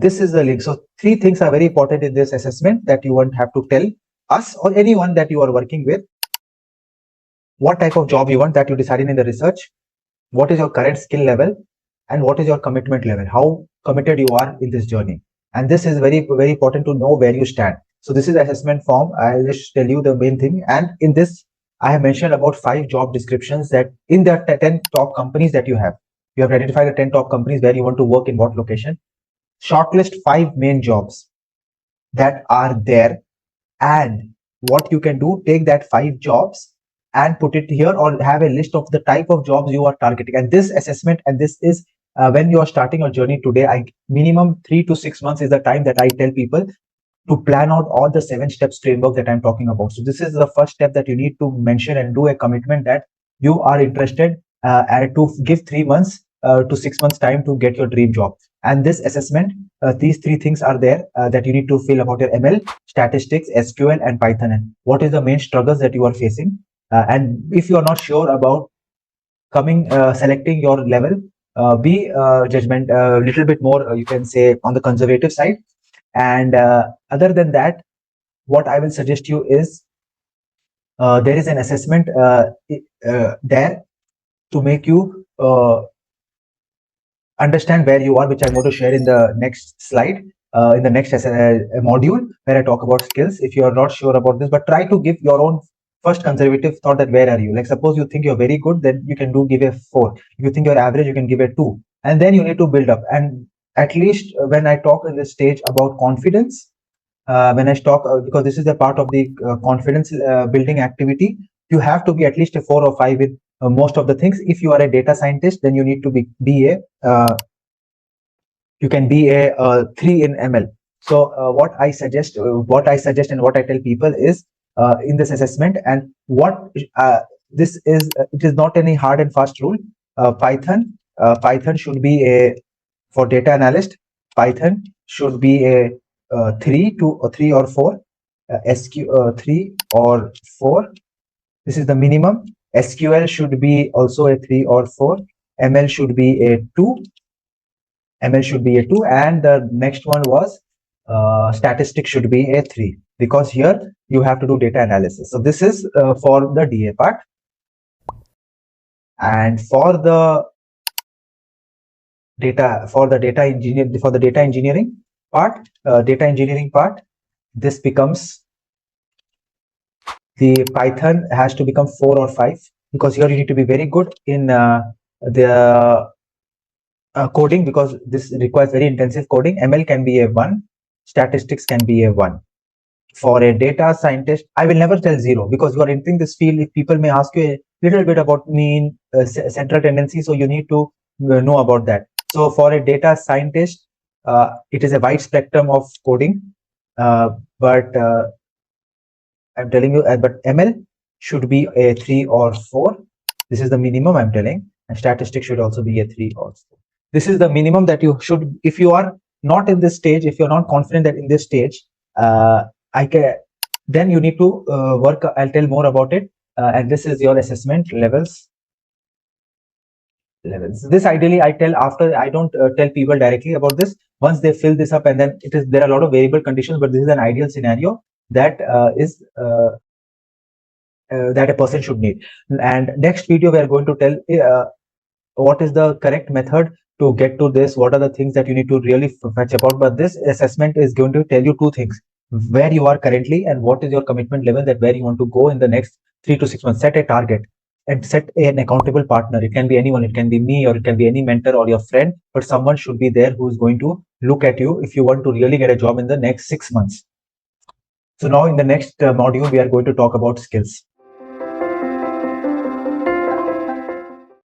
this is the link. So 3 things are very important in this assessment that you won't have to tell us or anyone that you are working with. What type of job you want, that you decided in the research. What is your current skill level, and what is your commitment level, how committed you are in this journey. And this is very, very important to know where you stand. So this is the assessment form. I'll just tell you the main thing. And in this, I have mentioned about 5 job descriptions that in the 10 top companies that you have identified the 10 top companies where you want to work in what location. Shortlist 5 main jobs that are there, and what you can do, take that 5 jobs and put it here, or have a list of the type of jobs you are targeting. And this assessment, and this is when you are starting your journey today, minimum 3 to 6 months is the time that I tell people to plan out all the 7 steps framework that I'm talking about. So this is the first step that you need to mention and do a commitment that you are interested and to give 3 months to 6 months time to get your dream job. And this assessment, these 3 things are there that you need to fill about your ML, statistics, SQL, and Python. And what is the main struggles that you are facing? And if you are not sure about selecting your level, be judgment a little bit more, you can say, on the conservative side. And other than that, what I will suggest you is there is an assessment there to make you understand where you are, which I'm going to share in the next slide, in the next module, where I talk about skills. If you are not sure about this, but try to give your own first conservative thought that where are you. Like suppose you think you're very good, then you can give a 4. If you think you're average, you can give a 2, and then you need to build up. And at least when I talk in this stage about confidence, when I talk because this is a part of the confidence building activity, you have to be at least a 4 or 5 with most of the things. If you are a data scientist, then you need to be a you can be a 3 in ML. So what I suggest and what I tell people is in this assessment, and what this is, it is not any hard and fast rule. Python should be a, for data analyst, Python should be a 3 or 4, SQ 3 or 4. This is the minimum. SQL should be also a 3 or 4. ML should be a 2. And the next one was statistics should be a 3, because here you have to do data analysis. So this is for the DA part. And for the data engineering part, this becomes, the Python has to become 4 or 5, because here you need to be very good in the coding, because this requires very intensive coding. ML can be a 1, statistics can be a 1. For a data scientist, I will never tell 0, because you are entering this field. If people may ask you a little bit about mean, central tendency, so you need to know about that. So for a data scientist, it is a wide spectrum of coding, but I'm telling you, but ML should be a 3 or 4. This is the minimum I'm telling, and statistics should also be a 3 or 4. This is the minimum that you should, if you are not in this stage, if you're not confident that in this stage, then you need to work. I'll tell more about it. And this is your assessment levels. This ideally I tell after. I don't tell people directly about this. Once they fill this up, and then there are a lot of variable conditions, but this is an ideal scenario that is that a person should need. And next video we are going to tell what is the correct method to get to this. What are the things that you need to really fetch about? But this assessment is going to tell you 2 things: where you are currently, and what is your commitment level, that where you want to go in the next 3 to 6 months. Set a target and set an accountable partner. It can be anyone, it can be me, or it can be any mentor or your friend, but someone should be there who is going to look at you if you want to really get a job in the next 6 months. So now in the next module, we are going to talk about skills.